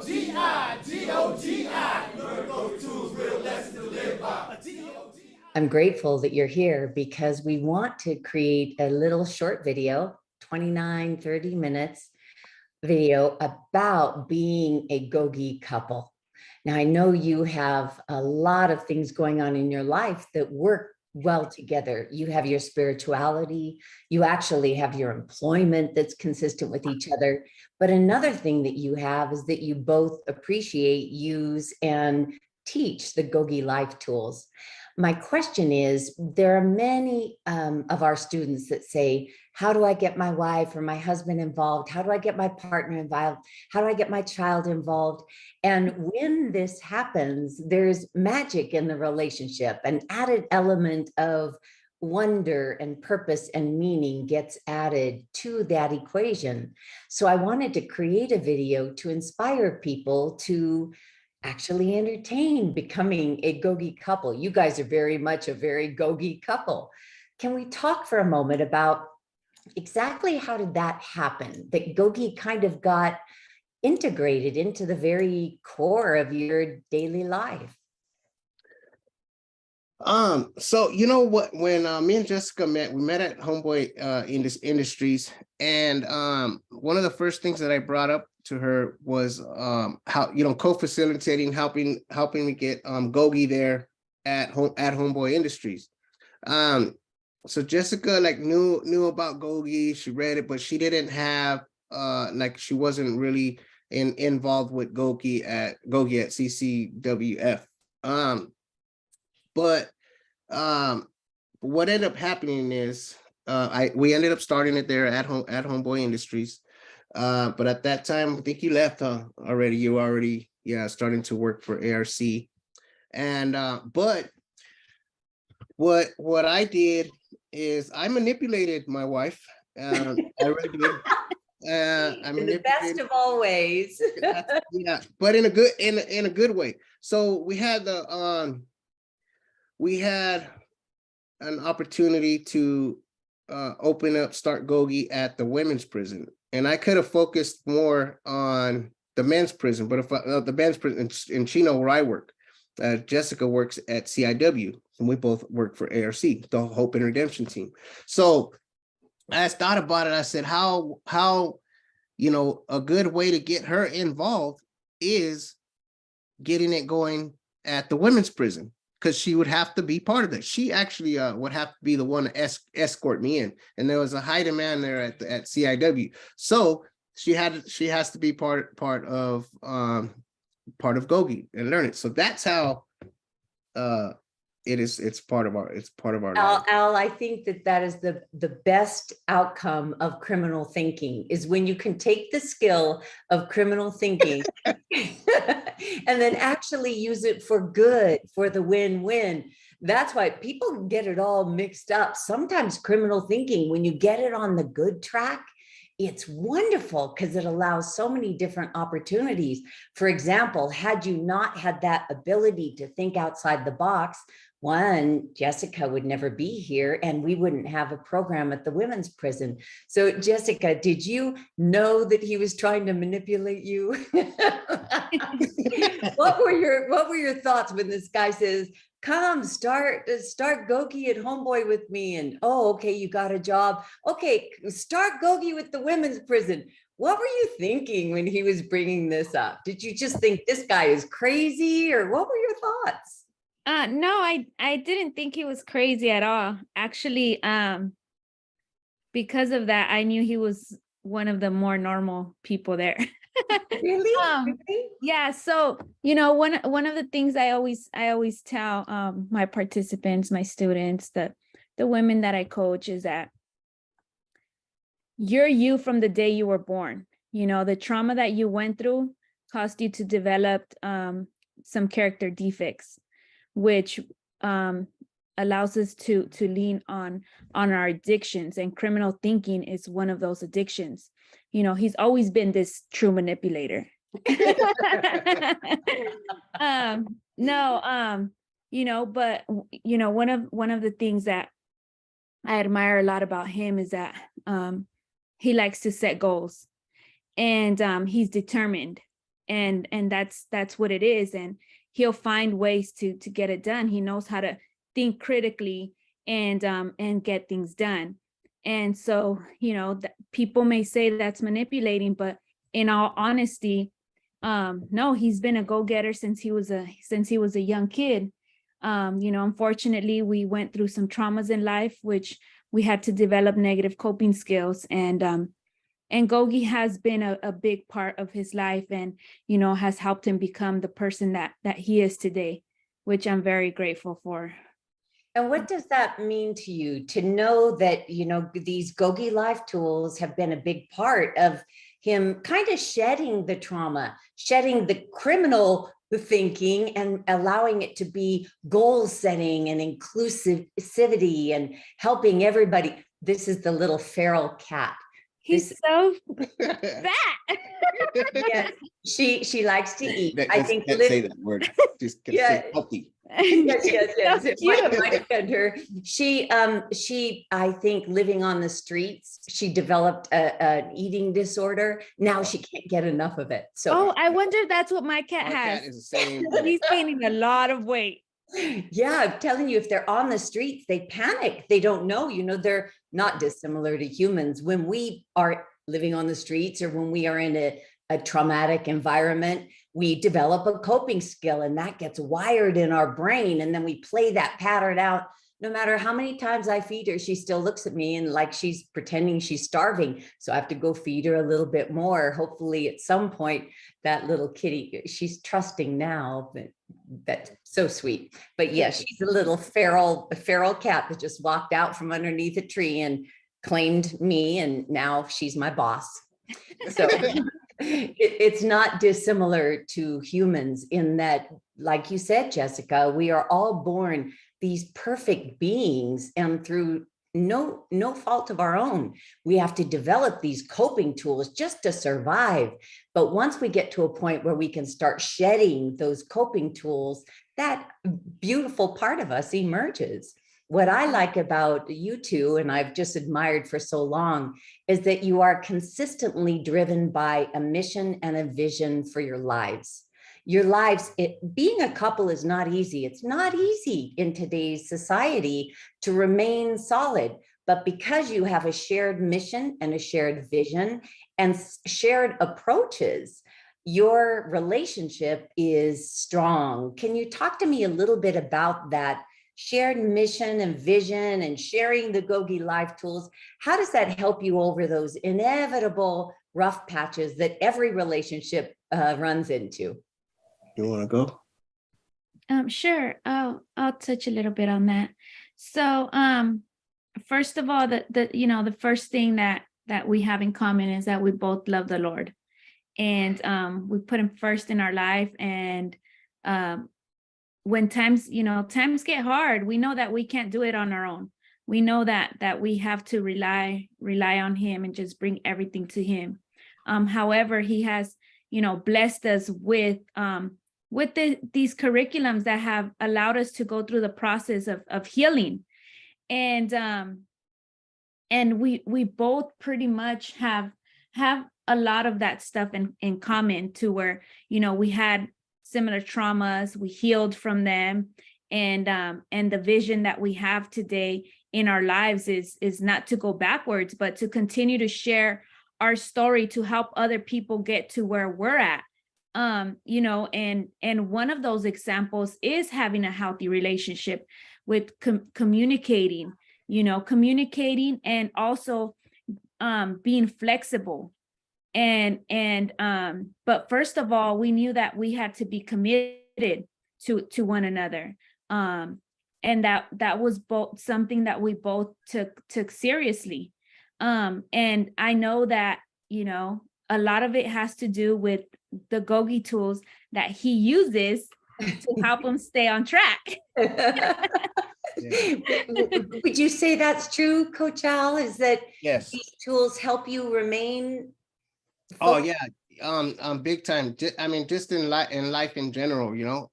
Learn those tools, real lessons to live by. I'm grateful that you're here because we want to create a little short video, 29, 30 minutes video about being a Gogi couple. Now, I know you have a lot of things going on in your life that work well together. You have your spirituality, you actually have your employment that's consistent with each other. But another thing that you have is that you both appreciate, use, and teach the Gogi life tools. My question is, there are many of our students that say, how do I get my wife or my husband involved? How do I get my partner involved? How do I get my child involved? And when this happens, there's magic in the relationship, an added element of wonder and purpose and meaning gets added to that equation. So I wanted to create a video to inspire people to actually entertain becoming a Gogi couple. You guys are very much a very Gogi couple. Can we talk for a moment about exactly how did that happen? That Gogi kind of got integrated into the very core of your daily life. So you know what, when me and Jessica met, we met at Homeboy Industries, and one of the first things that I brought up to her was how, you know, co-facilitating, helping me get Gogi there at Homeboy Industries. So Jessica like knew about Gogi, she read it, but she didn't have like, she wasn't really involved with Gogi at CCWF. But what ended up happening is we ended up starting it there at Homeboy Industries. But at that time, I think you left already. You were already starting to work for ARC. And but what I did is I manipulated my wife. I really did. In the best of all ways. Yeah, but in a good way. So we had an opportunity to start Gogi at the women's prison, and I could have focused more on the men's prison, but if the men's prison in Chino, where I work, Jessica works at CIW, and we both work for ARC, the Hope and Redemption team. So I thought about it. I said, how you know, a good way to get her involved is getting it going at the women's prison, because she would have to be part of it. She actually would have to be the one to escort me in, and there was a high demand there at CIW. So she has to be part of Gogi and learn it. So that's how it's part of our life. Al, I think that is the best outcome of criminal thinking, is when you can take the skill of criminal thinking and then actually use it for good, for the win-win. That's why people get it all mixed up. Sometimes criminal thinking, when you get it on the good track, it's wonderful because it allows so many different opportunities. For example, had you not had that ability to think outside the box, one, Jessica would never be here and we wouldn't have a program at the women's prison. So Jessica, did you know that he was trying to manipulate you? What were your thoughts when this guy says, come start Gogi at Homeboy with me? And, oh, okay, you got a job. Okay, start Gogi with the women's prison. What were you thinking when he was bringing this up? Did you just think this guy is crazy, or what were your thoughts? No, I didn't think he was crazy at all. Actually, because of that, I knew he was one of the more normal people there. Really? Yeah. So, you know, one of the things I always tell my participants, my students, the women that I coach, is that you're you from the day you were born. You know, the trauma that you went through caused you to develop some character defects, which allows us to lean on our addictions, and criminal thinking is one of those addictions. You know, he's always been this true manipulator. You know, but you know, one of the things that I admire a lot about him is that he likes to set goals, and he's determined. and that's what it is. And he'll find ways to get it done. He knows how to think critically and get things done. And so, you know, people may say that's manipulating, but in all honesty, no, he's been a go-getter since he was a young kid. You know, unfortunately, we went through some traumas in life, which we had to develop negative coping skills. And Gogi has been a big part of his life, and, you know, has helped him become the person that he is today, which I'm very grateful for. And what does that mean to you to know that, you know, these Gogi life tools have been a big part of him kind of shedding the trauma, shedding the criminal thinking, and allowing it to be goal setting and inclusivity and helping everybody? This is the little feral cat. He's so fat. Yes, she likes to eat. That- I that's- think can't say that word. Just Yeah. say healthy. yes. So It might cute. offend her. She, I think, living on the streets, she developed an eating disorder. Now she can't get enough of it. So, Oh, I wonder if that's what my cat Our has. cat is the same. He's gaining a lot of weight. yeah, I'm telling you, if they're on the streets, they panic. They don't know. You know, they're not dissimilar to humans. When we are living on the streets, or when we are in a traumatic environment, we develop a coping skill, and that gets wired in our brain. And then we play that pattern out. No matter how many times I feed her, she still looks at me and like she's pretending she's starving. So I have to go feed her a little bit more. Hopefully at some point, that little kitty, she's trusting now, but that's so sweet. But yeah, she's a little feral cat that just walked out from underneath a tree and claimed me, and now she's my boss. So it's not dissimilar to humans in that, like you said, Jessica, we are all born these perfect beings, and through no fault of our own, we have to develop these coping tools just to survive. But once we get to a point where we can start shedding those coping tools, that beautiful part of us emerges. What I like about you two, and I've just admired for so long, is that you are consistently driven by a mission and a vision for your lives. Your lives, being a couple is not easy. It's not easy in today's society to remain solid, but because you have a shared mission and a shared vision and shared approaches, your relationship is strong. Can you talk to me a little bit about that shared mission and vision and sharing the Gogi life tools? How does that help you over those inevitable rough patches that every relationship runs into? You want to go? Sure. I'll touch a little bit on that. So, first of all, the first thing that we have in common is that we both love the Lord, and we put him first in our life. And when times get hard, we know that we can't do it on our own. We know that we have to rely on him and just bring everything to him. However, he has, blessed us with these curriculums that have allowed us to go through the process of healing. And we both pretty much have a lot of that stuff in common, to where, we had similar traumas, we healed from them. And the vision that we have today in our lives is not to go backwards, but to continue to share our story to help other people get to where we're at. And one of those examples is having a healthy relationship with communicating and also being flexible. But first of all, we knew that we had to be committed to one another. And that was both something that we both took seriously. And I know that, a lot of it has to do with the Gogi tools that he uses to help him stay on track. Would you say that's true, Coach Al? Is that Yes. these tools help you remain? Oh yeah. Big time. I mean, just in life in general,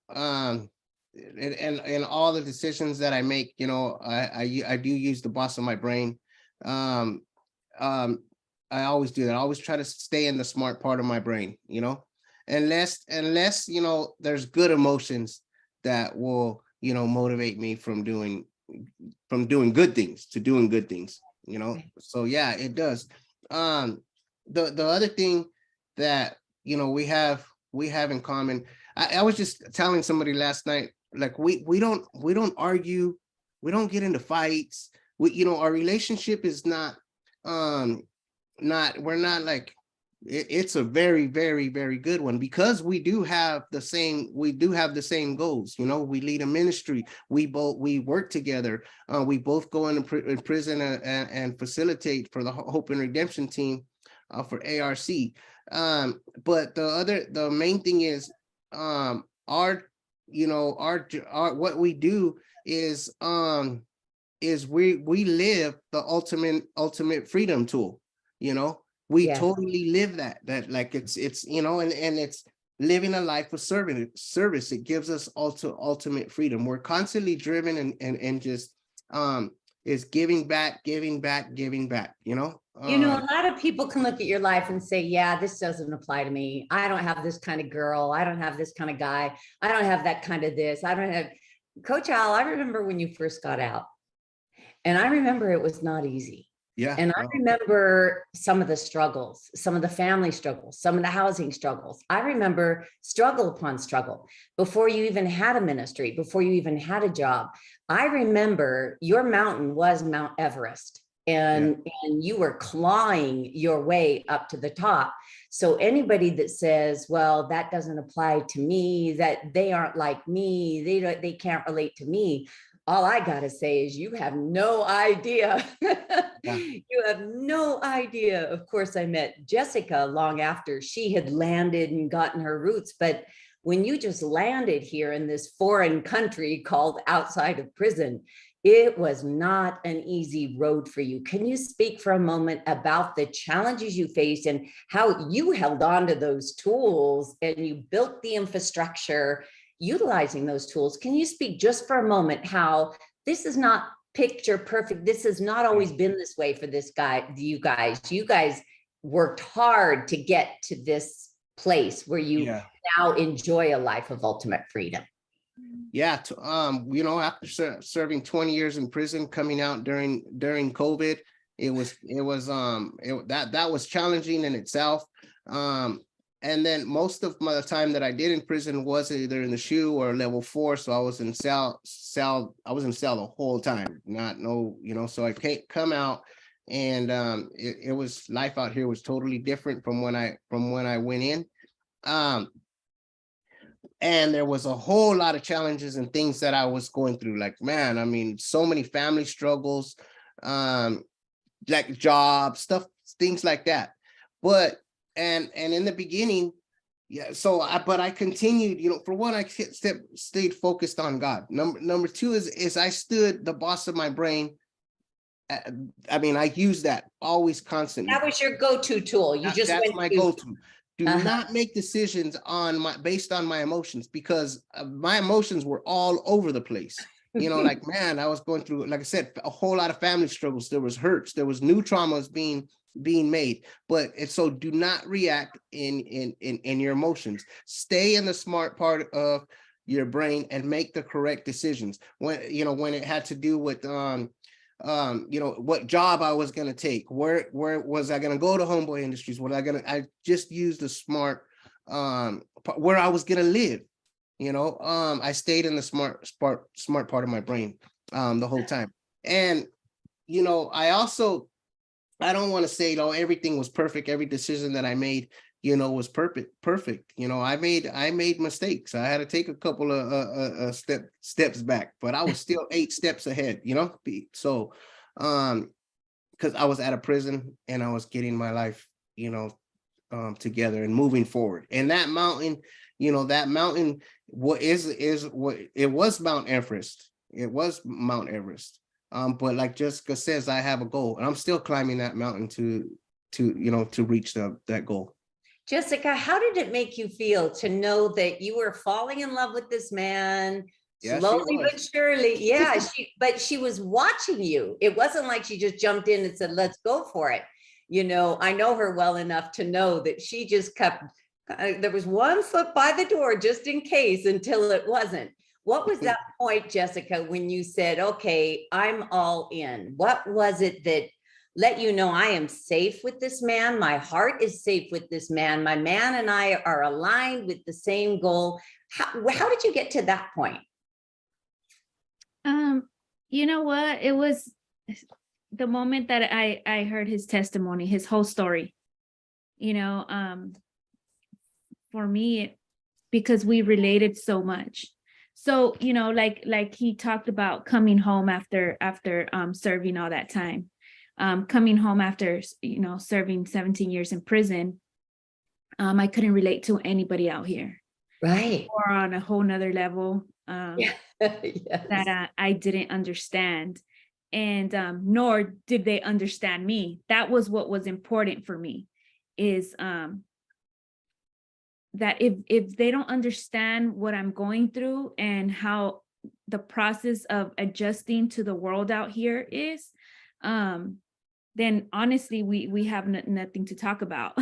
and all the decisions that I make, I do use the boss of my brain. I always do that. I always try to stay in the smart part of my brain, unless, you know, there's good emotions that will, you know, motivate me from doing good things to doing good things, you know. Right. So yeah, it does. The other thing that, you know, we have in common, I was just telling somebody last night, like we don't argue, we don't get into fights. We, you know, our relationship is not we're not like, it's a very, very, very good one, because we do have the same goals. You know, we lead a ministry, we work together, we both go in prison and facilitate for the Hope and Redemption team, for ARC. But the main thing is, our what we do is we live the ultimate freedom tool, you know. We Yes. totally live that like it's, you know, and it's living a life of service. It gives us ultimate freedom. We're constantly driven and just is giving back, you know. You know, a lot of people can look at your life and say, yeah, this doesn't apply to me. I don't have this kind of girl. I don't have this kind of guy. I don't have that kind of this. I don't have. Coach Al, I remember when you first got out, and I remember it was not easy. Yeah. And I remember some of the struggles, some of the family struggles, some of the housing struggles. I remember struggle upon struggle before you even had a ministry, before you even had a job. I remember your mountain was Mount Everest, and you were clawing your way up to the top. So anybody that says, well, that doesn't apply to me, that they aren't like me, they can't relate to me, all I got to say is you have no idea. Yeah. You have no idea. Of course, I met Jessica long after she had landed and gotten her roots. But when you just landed here in this foreign country called outside of prison, it was not an easy road for you. Can you speak for a moment about the challenges you faced and how you held on to those tools and you built the infrastructure utilizing those tools? Can you speak just for a moment how this is not picture perfect? This has not always been this way for you guys worked hard to get to this place where you now enjoy a life of ultimate freedom. Yeah. You know, after serving 20 years in prison, coming out during COVID, that was challenging in itself. And then most of the time that I did in prison was either in the SHU or level 4. So I was in cell the whole time, you know, so I can't come out, and it was, life out here was totally different from when I went in. And there was a whole lot of challenges and things that I was going through. Like, man, I mean, so many family struggles, like job stuff, things like that. But and in the beginning, but I continued, you know, for one, I stayed focused on God. Number two is I stood the boss of my brain. I mean, I use that always, constantly. That was your go-to tool. That's my go-to. Do not make decisions based on my emotions, because my emotions were all over the place. You know, like, man, I was going through, like I said, a whole lot of family struggles. There was hurts. There was new traumas being made. So do not react in your emotions. Stay in the smart part of your brain and make the correct decisions. When it had to do with you know, what job I was going to take, where was I going to go to Homeboy Industries, I just used the smart where I was going to live. You know, I stayed in the smart part of my brain the whole time. And you know, I don't want to say, everything was perfect. Every decision that I made, you know, was perfect. You know, I made mistakes. I had to take a couple of steps back, but I was still 8 steps ahead, you know. So, because I was out of prison and I was getting my life, you know, together and moving forward. And that mountain, it was Mount Everest. It was Mount Everest. But like Jessica says, I have a goal, and I'm still climbing that mountain to reach that goal. Jessica, how did it make you feel to know that you were falling in love with this man slowly but surely? Yeah, but she was watching you. It wasn't like she just jumped in and said, let's go for it. You know, I know her well enough to know that she just kept There was one foot by the door just in case until it wasn't. What was that point, Jessica, when you said, okay, I'm all in? What was it that let you know I am safe with this man? My heart is safe with this man. My man and I are aligned with the same goal. How did you get to that point? You know what? It was the moment that I heard his testimony, his whole story. You know, for me, because we related so much. So, you know, like he talked about coming home after serving all that time, coming home after, you know, serving 17 years in prison. I couldn't relate to anybody out here. Right. Or on a whole nother level Yes. that I didn't understand. And nor did they understand me. That was what was important for me, is that if they don't understand what I'm going through and how the process of adjusting to the world out here is, then honestly, we have nothing to talk about.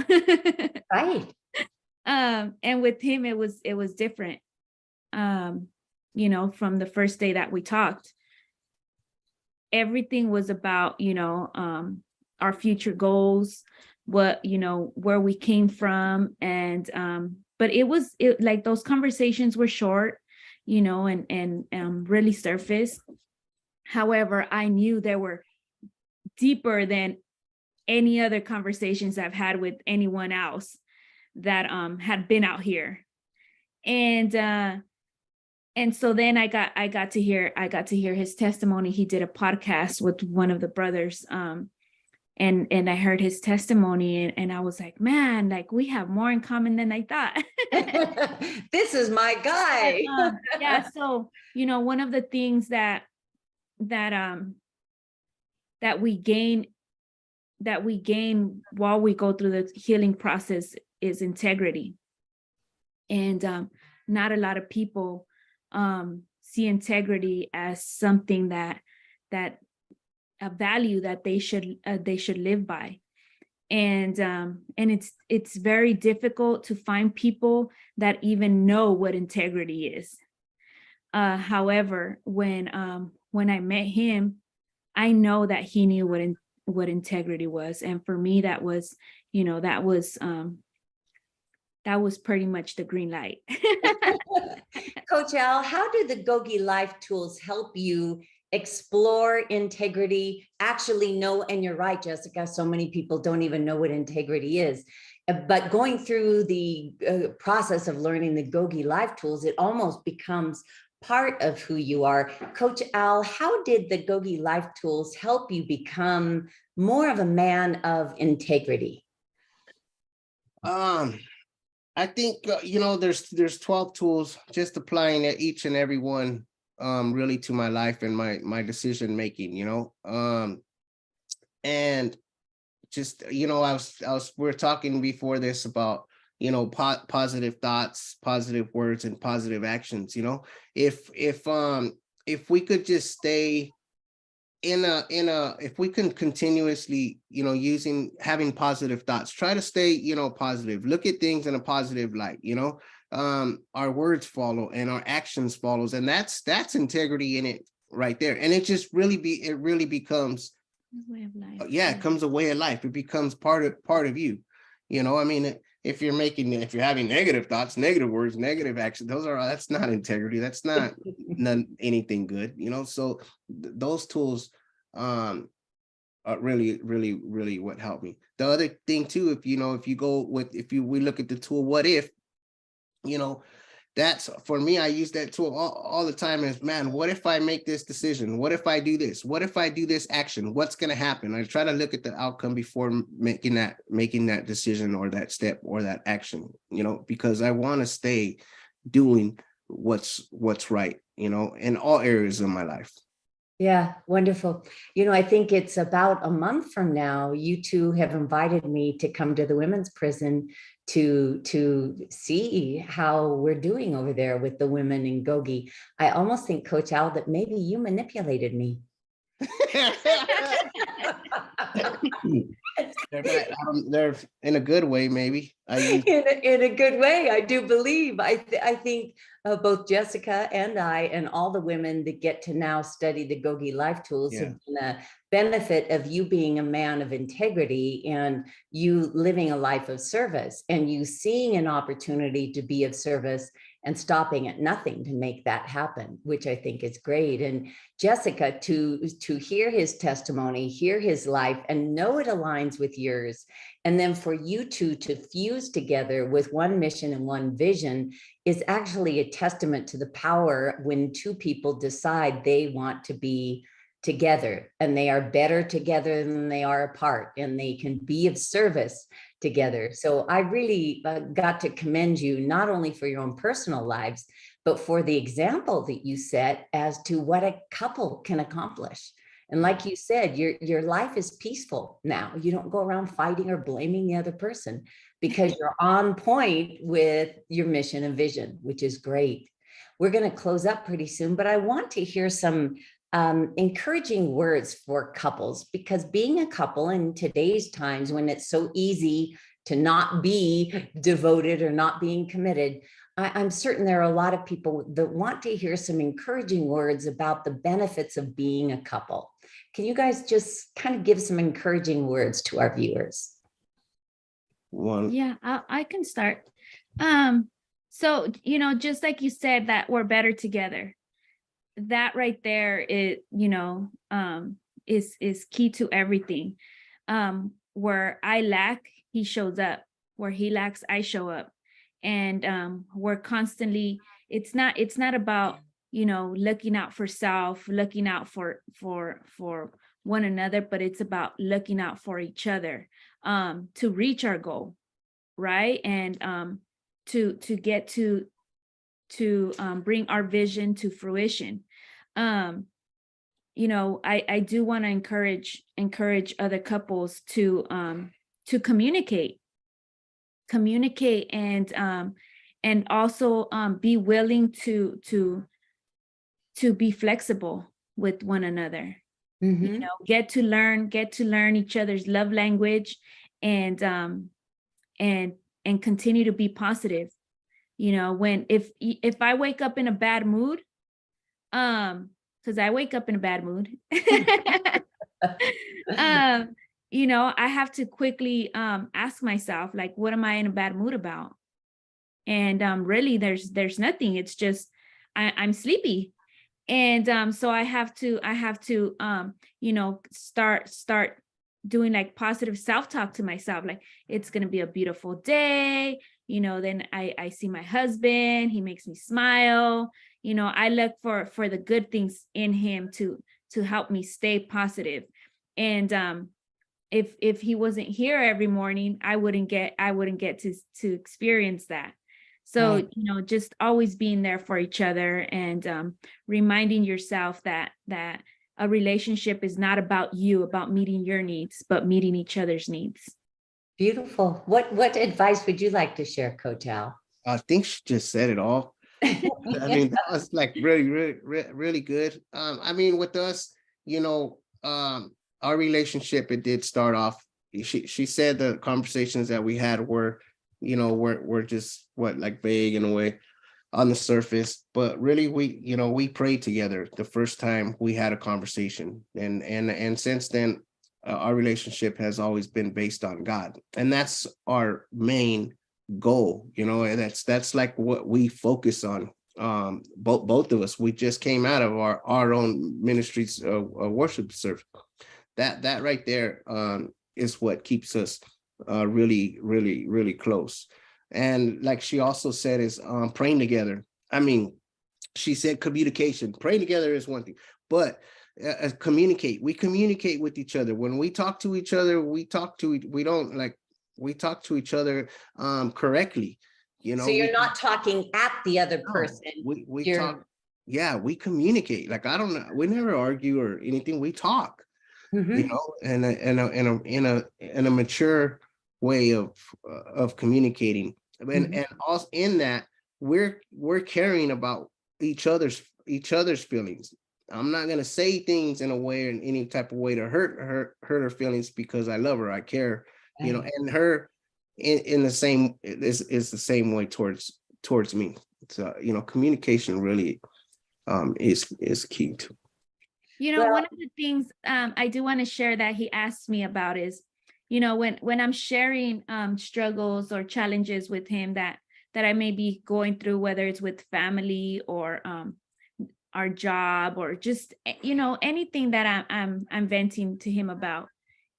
Right. And with him, it was different. You know, from the first day that we talked, everything was about, you know, our future goals, what, you know, where we came from. And but it like those conversations were short, you know, and really surface. However, I knew they were deeper than any other conversations I've had with anyone else that had been out here. And so then I got to hear his testimony. He did a podcast with one of the brothers, and I heard his testimony, and I was like, man, like we have more in common than I thought. This is my guy. Yeah. So, you know, one of the things that we gain while we go through the healing process is integrity. And not a lot of people see integrity as something that a value that they should live by. And it's very difficult to find people that even know what integrity is. However, when I met him, I know that he knew what integrity was. And for me, that was, you know, that was pretty much the green light. Coach Al, how do the GOGI Life tools help you explore integrity, actually know? And you're right, Jessica, so many people don't even know what integrity is. But going through the process of learning the GOGI Life tools, it almost becomes part of who you are. Coach Al, how did the GOGI Life tools help you become more of a man of integrity? I think, you know, there's 12 tools, just applying each and every one really to my life and my decision making, you know. And just, you know, we're talking before this about, you know, positive thoughts, positive words, and positive actions. You know, if we could just stay if we can continuously, you know, having positive thoughts, try to stay, you know, positive, look at things in a positive light, you know, our words follow and our actions follows, and that's integrity in it right there. And it really becomes Way of life. yeah, it becomes a way of life. It becomes part of you. You know, I mean, if you're having negative thoughts, negative words, negative actions, that's not integrity. That's not anything good, you know. So those tools are really, really, really what helped me. The other thing too, we look at the tool, what if, you know, that's, for me, I use that tool all the time as, man, what if I make this decision? What if I do this? What if I do this action? What's going to happen? I try to look at the outcome before making that decision or that step or that action, you know, because I want to stay doing what's right, you know, in all areas of my life. Yeah, wonderful. You know, I think it's about a month from now, you two have invited me to come to the women's prison to see how we're doing over there with the women in GOGI. I almost think, Coach Al, that maybe you manipulated me. They're in a good way, maybe. In a good way, I do believe. I think both Jessica and I and all the women that get to now study the Gogi life tools Yeah. have been a benefit of you being a man of integrity and you living a life of service and you seeing an opportunity to be of service and stopping at nothing to make that happen, which I think is great. And Jessica, to hear his testimony, hear his life, and know it aligns with yours, and then for you two to fuse together with one mission and one vision is actually a testament to the power when two people decide they want to be together and they are better together than they are apart and they can be of service together. So I really got to commend you not only for your own personal lives, but for the example that you set as to what a couple can accomplish. And like you said, your life is peaceful now. You don't go around fighting or blaming the other person because you're on point with your mission and vision, which is great. We're going to close up pretty soon, but I want to hear some encouraging words for couples, because being a couple in today's times when it's so easy to not be devoted or not being committed, I'm certain there are a lot of people that want to hear some encouraging words about the benefits of being a couple. Can you guys just kind of give some encouraging words to our viewers? Yeah, I can start. So, just like you said, that we're better together. That right there is, is key to everything. Where I lack, he shows up. Where he lacks, I show up. And we're constantly, it's not about, looking out for self, looking out for one another, but it's about looking out for each other to reach our goal, right? And to get to bring our vision to fruition. I do want to encourage other couples to communicate and also be willing to be flexible with one another. Mm-hmm. Get to learn each other's love language and continue to be positive. When if I wake up in a bad mood, because I wake up in a bad mood, I have to quickly ask myself, like, what am I in a bad mood about? And really there's nothing. It's just I'm sleepy. And so I have to start doing like positive self-talk to myself, like it's gonna be a beautiful day. Then I see my husband, he makes me smile. I look for the good things in him to help me stay positive. And if he wasn't here every morning, I wouldn't get to experience that. So, Right. just always being there for each other and reminding yourself that a relationship is not about meeting your needs, but meeting each other's needs. Beautiful. What advice would you like to share, Coach Al? I think she just said it all. I mean, that was like really good. I mean, with us, our relationship, it did start off. She said the conversations that we had were just like vague in a way on the surface, but really we prayed together the first time we had a conversation, and since then our relationship has always been based on God, and that's our main goal. And that's like what we focus on. Both of us, we just came out of our own ministries worship service. That right there is what keeps us really close. And like she also said, is praying together. I mean, she said communication. Praying together is one thing, but we communicate with each other. When we talk to each other, we talk to each other correctly. So you're not talking at the other person. We talk. Yeah, we communicate. Like, I don't know, we never argue or anything. We talk. Mm-hmm. In a mature way of communicating, and also in that we're caring about each other's feelings. I'm not gonna say things in a way, in any type of way, to hurt her feelings, because I love her, I care, you know, Right. and her in the same is the same way towards me. So, you know, communication really is key to. You know, Well, one of the things I do want to share that he asked me about is, you know, when I'm sharing struggles or challenges with him that I may be going through, whether it's with family or our job or just you know, anything that I'm venting to him about,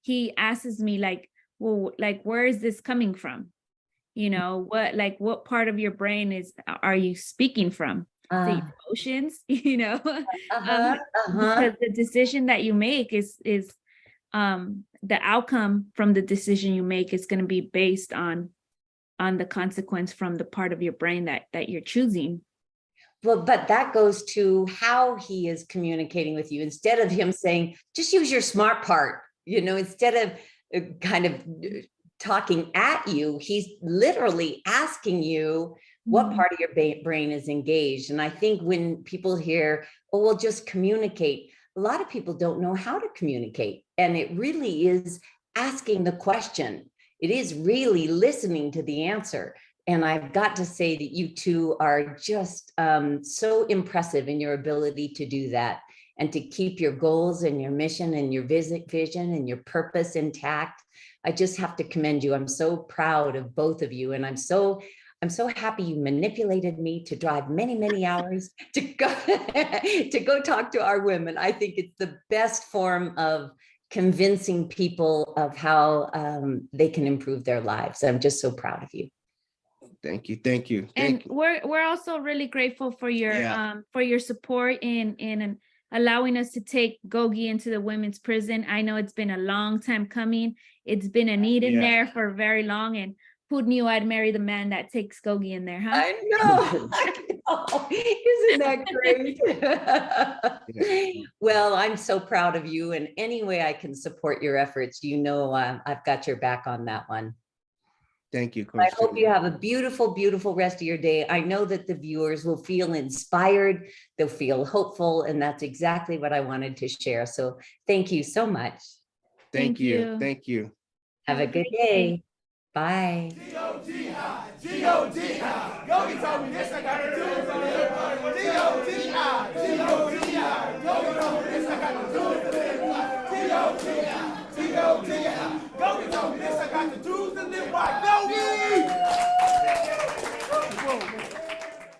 he asks me like, well, like, where is this coming from? You know, what part of your brain are you speaking from? The uh, emotions, you know, uh-huh, uh-huh. because the decision that you make is the outcome from the decision you make is going to be based on the consequence from the part of your brain that you're choosing. Well, but that goes to how he is communicating with you. Instead of him saying, just use your smart part, you know, instead of kind of talking at you, he's literally asking you what Mhm. part of your brain is engaged. And I think when people hear, oh, well, just communicate, a lot of people don't know how to communicate. And it really is asking the question. It is really listening to the answer. And I've got to say that you two are just so impressive in your ability to do that and to keep your goals and your mission and your vision and your purpose intact. I just have to commend you. I'm so proud of both of you. And I'm so happy you manipulated me to drive many, many hours to go to go talk to our women. I think it's the best form of convincing people of how they can improve their lives. I'm just so proud of you. Thank you, thank you, And thank you. we're also really grateful for Yeah. your support in allowing us to take Gogi into the women's prison. I know it's been a long time coming. It's been a need in Yeah. there for very long. And who knew I'd marry the man that takes Gogi in there, huh? I know. Isn't that great? Well, I'm so proud of you. And any way I can support your efforts, you know, I've got your back on that one. Thank you, I Coach. hope you have a beautiful, beautiful rest of your day. I know that the viewers will feel inspired, they'll feel hopeful, and that's exactly what I wanted to share. So thank you so much. Thank you, thank you. Have a good great day. day. Bye. G-O-G-I, G-O-G-I. Gogi told me this, I got to do it. G-O-G-I, G-O-G-I. Gogi told me this, I got to do it. G-O-G-I, G-O-G-I. Gogi told me this, I got to do to live right.